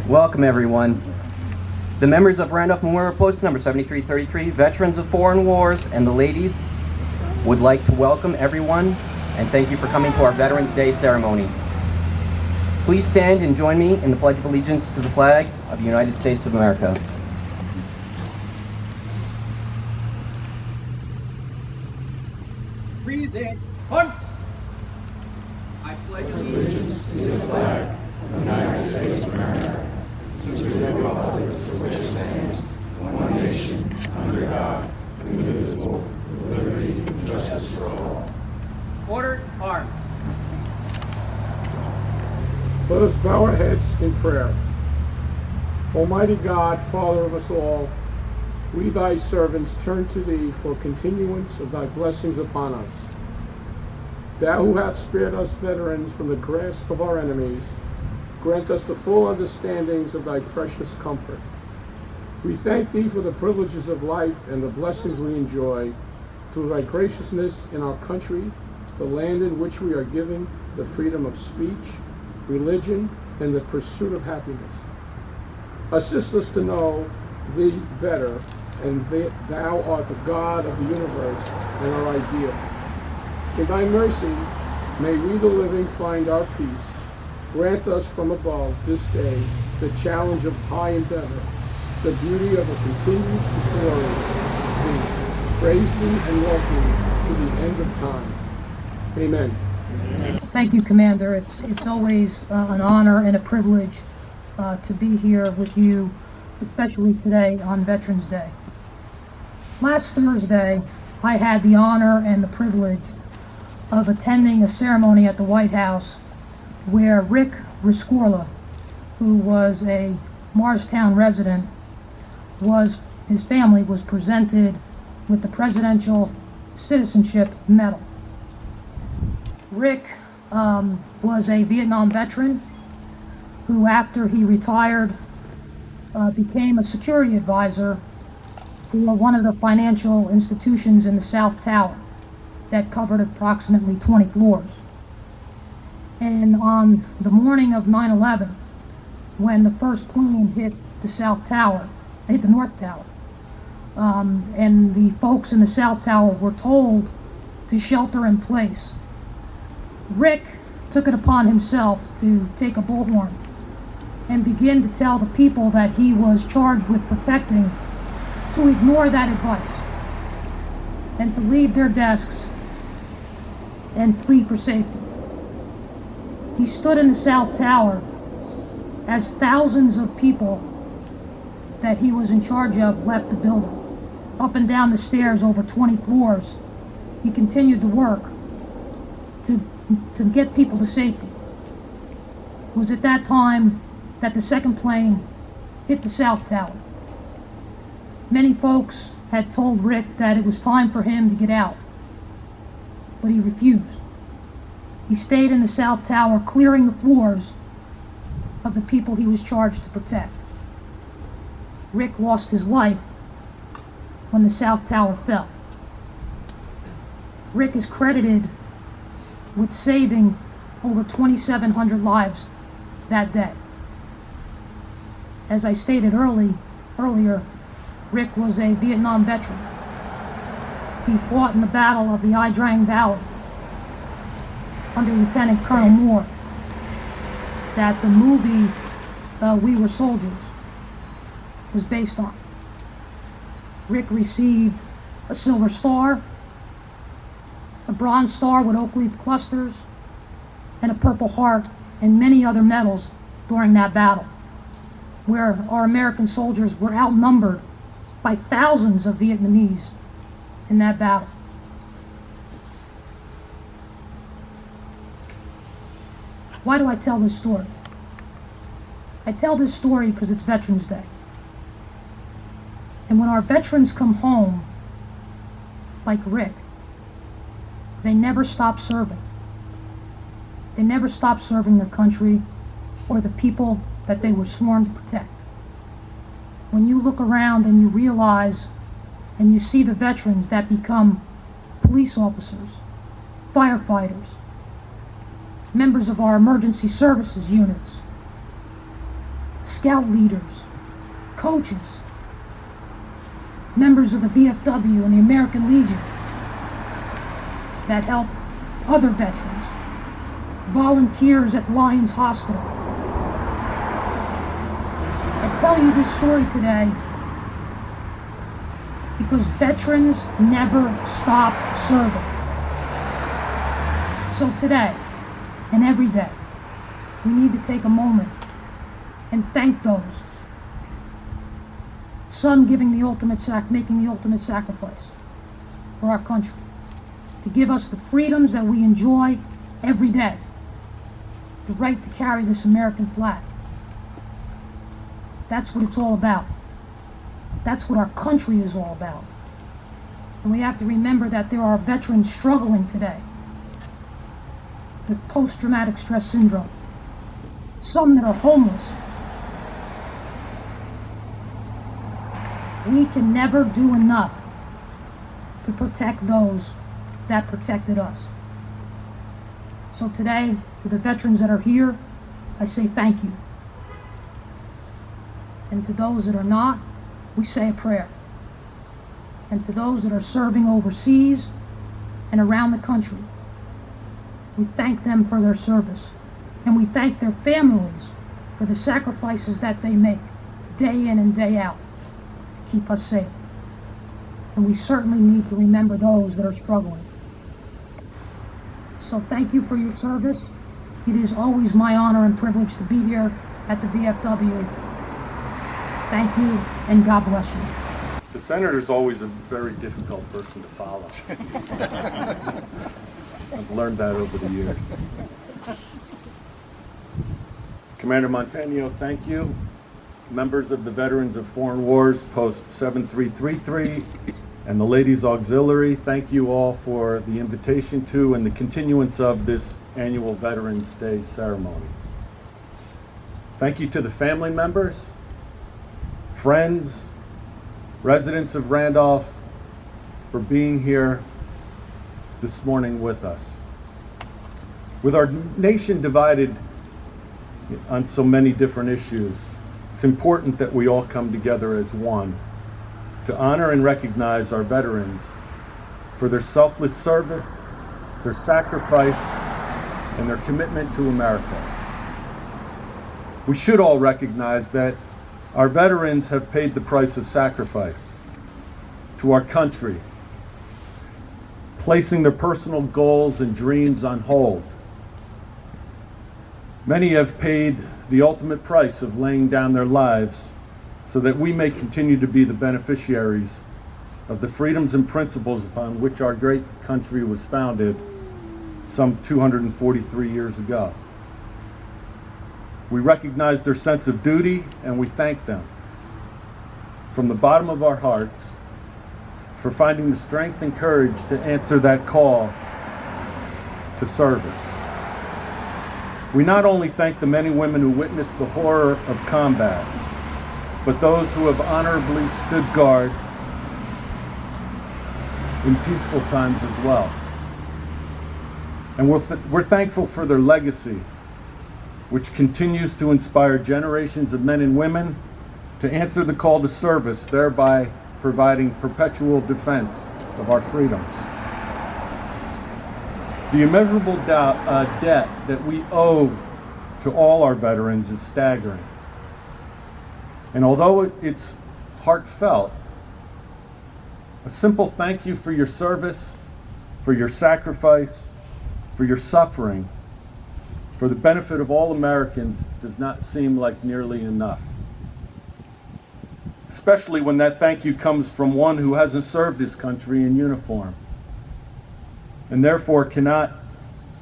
Welcome, everyone. The members of Randolph Memorial Post number 7333, veterans of foreign wars, and the ladies would like to welcome everyone and thank you for coming to our Veterans Day ceremony. Please stand and join me in the Pledge of Allegiance to the flag of the United States of America. Present, once. I pledge allegiance to the flag of the United States of America, to the republic for which it stands, one nation, under God, indivisible, with liberty and justice for all. Ordered, armed. Let us bow our heads in prayer. Almighty God, Father of us all, we thy servants turn to thee for continuance of thy blessings upon us. Thou who hast spared us veterans from the grasp of our enemies, grant us the full understandings of thy precious comfort. We thank thee for the privileges of life and the blessings we enjoy through thy graciousness in our country, the land in which we are given the freedom of speech, religion, and the pursuit of happiness. Assist us to know thee better, and thou art the God of the universe and our ideal. In thy mercy, may we the living find our peace. Grant us from above this day the challenge of high endeavor, the beauty of a continued glory. We praise thee and love thee to the end of time. Amen. Thank you, Commander. It's always an honor and a privilege to be here with you, especially today on Veterans Day. Last Thursday, I had the honor and the privilege of attending a ceremony at the White House where Rick Rescorla, who was a Morristown resident, his family was presented with the Presidential Citizenship Medal. Rick was a Vietnam veteran who, after he retired, became a security advisor for one of the financial institutions in the South Tower that covered approximately 20 floors. And on the morning of 9/11, when the first plane hit the North Tower, and the folks in the South Tower were told to shelter in place, Rick took it upon himself to take a bullhorn and begin to tell the people that he was charged with protecting to ignore that advice and to leave their desks and flee for safety. He stood in the South Tower as thousands of people that he was in charge of left the building. Up and down the stairs over 20 floors, he continued to work to get people to safety. It was at that time that the second plane hit the South Tower. Many folks had told Rick that it was time for him to get out, but he refused. He stayed in the South Tower, clearing the floors of the people he was charged to protect. Rick lost his life when the South Tower fell. Rick is credited with saving over 2,700 lives that day. As I stated earlier, Rick was a Vietnam veteran. He fought in the Battle of the Ai Drang Valley under Lieutenant Colonel Moore, that the movie We Were Soldiers was based on. Rick received a Silver Star, a Bronze Star with oak leaf clusters, and a Purple Heart, and many other medals during that battle, where our American soldiers were outnumbered by thousands of Vietnamese in that battle. Why do I tell this story? I tell this story because it's Veterans Day. And when our veterans come home, like Rick, they never stop serving. They never stop serving their country or the people that they were sworn to protect. When you look around and you realize and you see the veterans that become police officers, firefighters, members of our emergency services units, scout leaders, coaches, members of the VFW and the American Legion that help other veterans, volunteers at Lions Hospital. I tell you this story today because veterans never stop serving. So today and every day, we need to take a moment and thank those, some giving the ultimate making the ultimate sacrifice for our country, to give us the freedoms that we enjoy every day, the right to carry this American flag. That's what it's all about. That's what our country is all about. And we have to remember that there are veterans struggling today with post-traumatic stress syndrome, some that are homeless. We can never do enough to protect those that protected us. So today, to the veterans that are here, I say thank you. And to those that are not, we say a prayer. And to those that are serving overseas and around the country, we thank them for their service. And we thank their families for the sacrifices that they make day in and day out to keep us safe. And we certainly need to remember those that are struggling. So thank you for your service. It is always my honor and privilege to be here at the VFW. Thank you, and God bless you. The senator's always a very difficult person to follow. I've learned that over the years. Commander Montano, thank you. Members of the Veterans of Foreign Wars, Post 7333, and the Ladies Auxiliary, thank you all for the invitation to and the continuance of this annual Veterans Day ceremony. Thank you to the family members, friends, residents of Randolph for being here this morning with us. With our nation divided on so many different issues, it's important that we all come together as one to honor and recognize our veterans for their selfless service, their sacrifice, and their commitment to America. We should all recognize that our veterans have paid the price of sacrifice to our country, placing their personal goals and dreams on hold. Many have paid the ultimate price of laying down their lives so that we may continue to be the beneficiaries of the freedoms and principles upon which our great country was founded some 243 years ago. We recognize their sense of duty and we thank them from the bottom of our hearts for finding the strength and courage to answer that call to service. We not only thank the men and women who witnessed the horror of combat, but those who have honorably stood guard in peaceful times as well. And we're thankful for their legacy, which continues to inspire generations of men and women to answer the call to service, thereby providing perpetual defense of our freedoms. The immeasurable debt that we owe to all our veterans is staggering. And although it's heartfelt, a simple thank you for your service, for your sacrifice, for your suffering, for the benefit of all Americans does not seem like nearly enough. Especially when that thank you comes from one who hasn't served his country in uniform and therefore cannot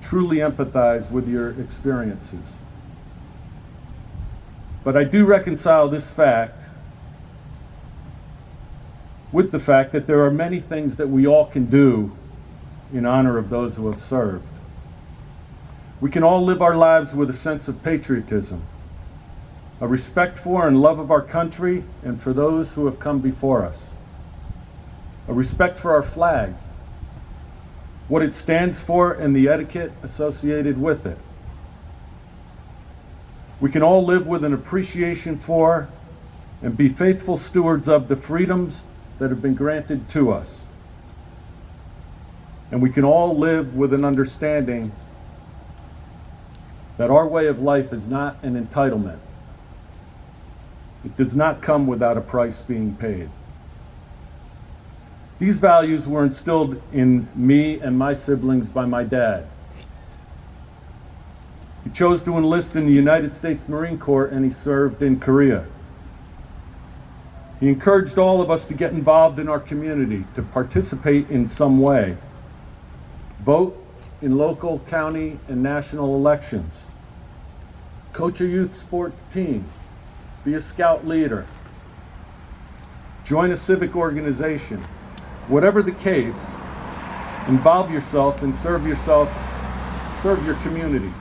truly empathize with your experiences. But I do reconcile this fact with the fact that there are many things that we all can do in honor of those who have served. We can all live our lives with a sense of patriotism, a respect for and love of our country and for those who have come before us, a respect for our flag, what it stands for and the etiquette associated with it. we can all live with an appreciation for and be faithful stewards of the freedoms that have been granted to us. And we can all live with an understanding that our way of life is not an entitlement. It does not come without a price being paid. These values were instilled in me and my siblings by my dad. He chose to enlist in the United States Marine Corps, and he served in Korea. He encouraged all of us to get involved in our community, to participate in some way, vote in local, county, and national elections, coach a youth sports team, be a scout leader, join a civic organization. Whatever the case, involve yourself and serve your community.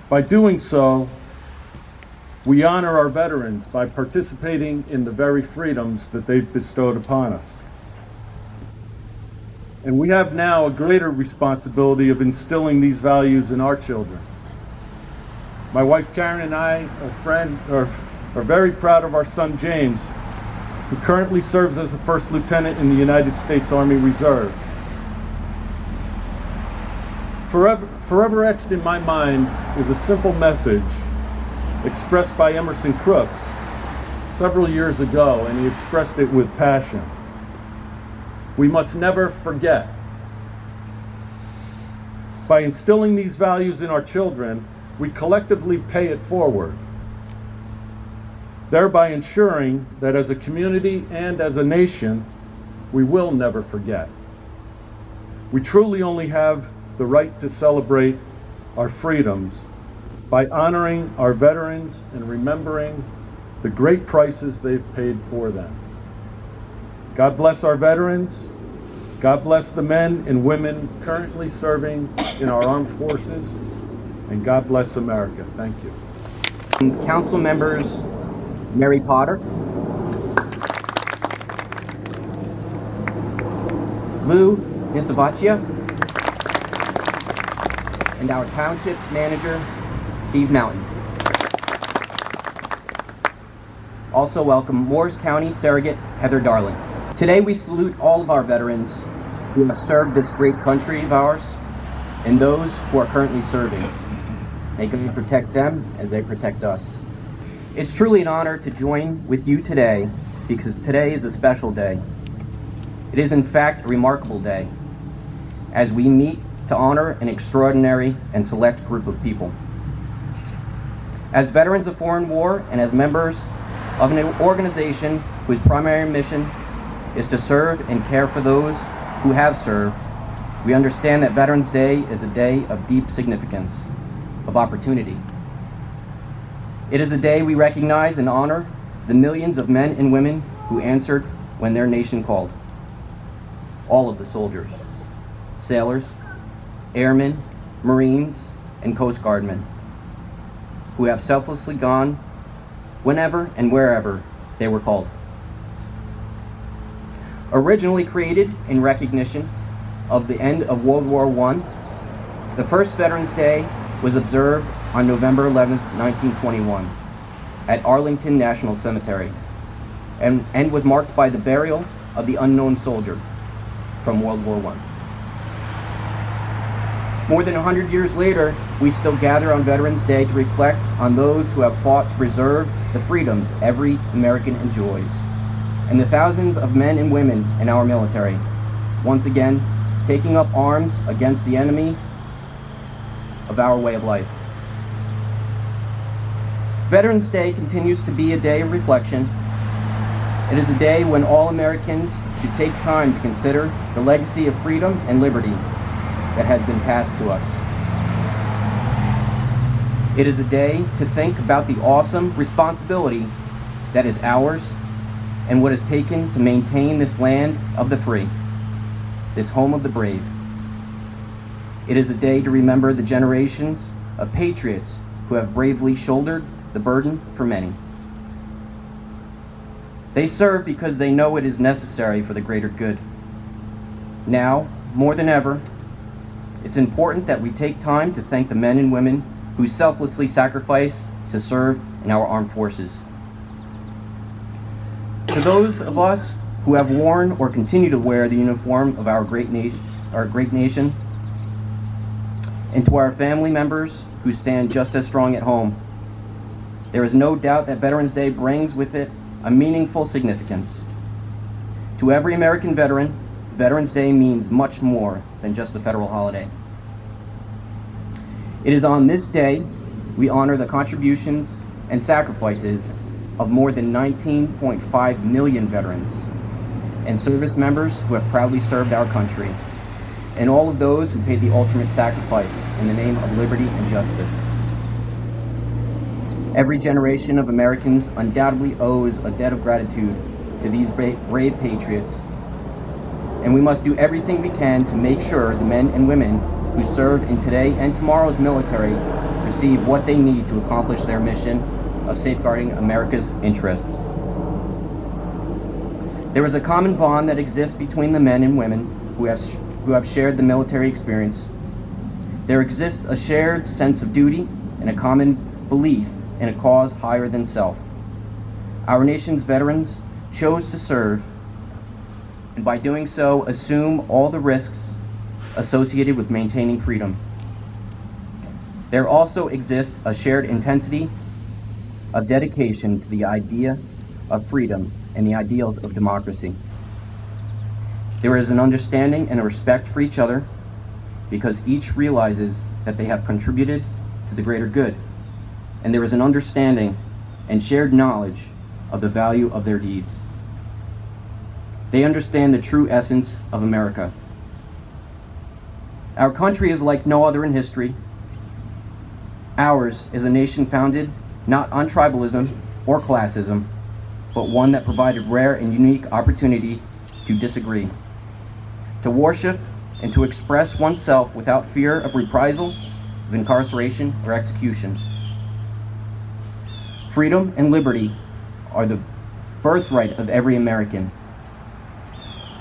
By doing so, we honor our veterans by participating in the very freedoms that they've bestowed upon us. And we have now a greater responsibility of instilling these values in our children. My wife Karen and I, are very proud of our son James, who currently serves as a first lieutenant in the United States Army Reserve. Forever etched in my mind is a simple message expressed by Emerson Crooks several years ago, and he expressed it with passion. We must never forget. By instilling these values in our children, we collectively pay it forward, thereby ensuring that as a community and as a nation, we will never forget. We truly only have the right to celebrate our freedoms by honoring our veterans and remembering the great prices they've paid for them. God bless our veterans. God bless the men and women currently serving in our armed forces. And God bless America. Thank you. Council members Mary Potter, Lou Nisavaccia, and our township manager, Steve Mountain. Also welcome Morris County Surrogate Heather Darling. Today we salute all of our veterans who have served this great country of ours and those who are currently serving. May God protect them as they protect us. It's truly an honor to join with you today because today is a special day. It is in fact a remarkable day as we meet to honor an extraordinary and select group of people. As veterans of foreign war and as members of an organization whose primary mission is to serve and care for those who have served, we understand that Veterans Day is a day of deep significance, of opportunity. It is a day we recognize and honor the millions of men and women who answered when their nation called. All of the soldiers, sailors, airmen, Marines, and Coast Guardmen who have selflessly gone whenever and wherever they were called. Originally created in recognition of the end of World War I, the first Veterans Day was observed on November 11, 1921 at Arlington National Cemetery and was marked by the burial of the unknown soldier from World War I. More than 100 years later, we still gather on Veterans Day to reflect on those who have fought to preserve the freedoms every American enjoys, and the thousands of men and women in our military, once again, taking up arms against the enemies of our way of life. Veterans Day continues to be a day of reflection. It is a day when all Americans should take time to consider the legacy of freedom and liberty that has been passed to us. It is a day to think about the awesome responsibility that is ours and what is taken to maintain this land of the free, this home of the brave. It is a day to remember the generations of patriots who have bravely shouldered the burden for many. They serve because they know it is necessary for the greater good. Now, more than ever, it's important that we take time to thank the men and women who selflessly sacrifice to serve in our armed forces. To those of us who have worn or continue to wear the uniform of our great nation, and to our family members who stand just as strong at home, there is no doubt that Veterans Day brings with it a meaningful significance. To every American veteran, Veterans Day means much more than just a federal holiday. It is on this day we honor the contributions and sacrifices of more than 19.5 million veterans and service members who have proudly served our country, and all of those who paid the ultimate sacrifice in the name of liberty and justice. Every generation of Americans undoubtedly owes a debt of gratitude to these brave patriots, and we must do everything we can to make sure the men and women who serve in today and tomorrow's military receive what they need to accomplish their mission of safeguarding America's interests. There is a common bond that exists between the men and women who have shared the military experience. There exists a shared sense of duty and a common belief in a cause higher than self. Our nation's veterans chose to serve, and by doing so, assume all the risks associated with maintaining freedom. There also exists a shared intensity of dedication to the idea of freedom and the ideals of democracy. There is an understanding and a respect for each other because each realizes that they have contributed to the greater good, and there is an understanding and shared knowledge of the value of their deeds. They understand the true essence of America. Our country is like no other in history. Ours is a nation founded not on tribalism or classism, but one that provided rare and unique opportunity to disagree, to worship, and to express oneself without fear of reprisal, of incarceration, or execution. Freedom and liberty are the birthright of every American,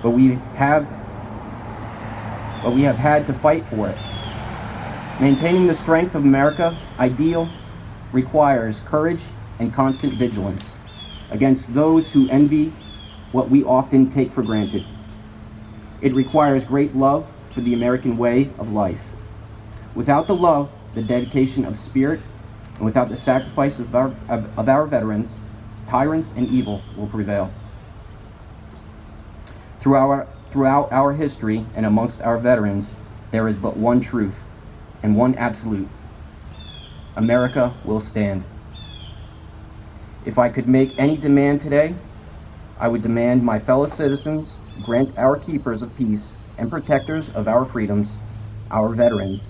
but we have had to fight for it. Maintaining the strength of America ideal requires courage and constant vigilance against those who envy what we often take for granted. It requires great love for the American way of life. Without the love, the dedication of spirit, and without the sacrifice of our veterans, tyrants and evil will prevail. Throughout our history and amongst our veterans, there is but one truth and one absolute: America will stand. If I could make any demand today, I would demand my fellow citizens grant our keepers of peace and protectors of our freedoms, our veterans,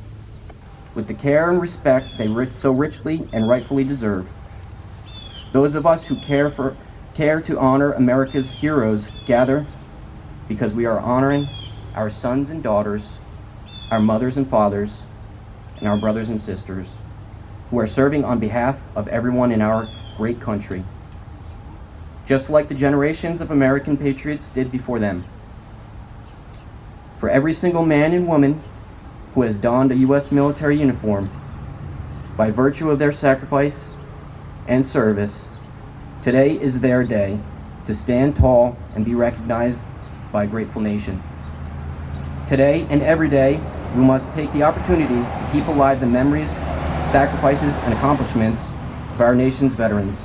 with the care and respect they so richly and rightfully deserve. Those of us who care to honor America's heroes gather because we are honoring our sons and daughters, our mothers and fathers, and our brothers and sisters who are serving on behalf of everyone in our great country, just like the generations of American patriots did before them. For every single man and woman who has donned a U.S. military uniform, by virtue of their sacrifice and service, today is their day to stand tall and be recognized by a grateful nation. Today and every day, we must take the opportunity to keep alive the memories, sacrifices, and accomplishments of our nation's veterans,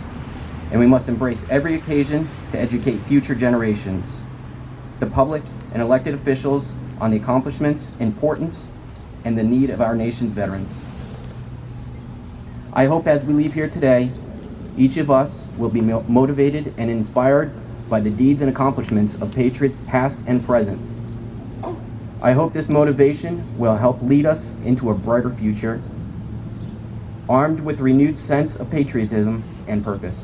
and we must embrace every occasion to educate future generations, the public and elected officials, on the accomplishments, importance, and the need of our nation's veterans. I hope as we leave here today, each of us will be motivated and inspired by the deeds and accomplishments of patriots past and present. I hope this motivation will help lead us into a brighter future, armed with a renewed sense of patriotism and purpose.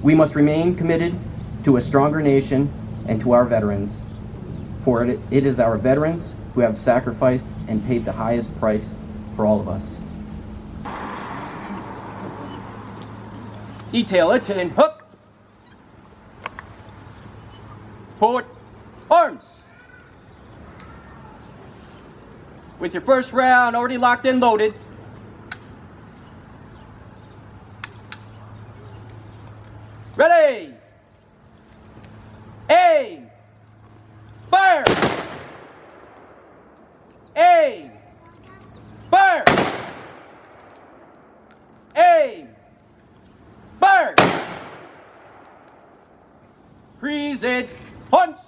We must remain committed to a stronger nation and to our veterans, for it is our veterans who have sacrificed and paid the highest price for all of us. Detail it and hook. Port arms. With your first round already locked and loaded, Ready! Aim! Fire! Aim! Fire! Aim! Fire! Present hunts!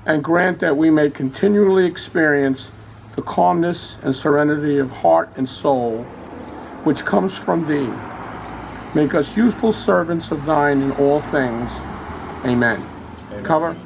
And grant that we may continually experience the calmness and serenity of heart and soul which comes from thee. Make us useful servants of thine in all things. Amen. Cover.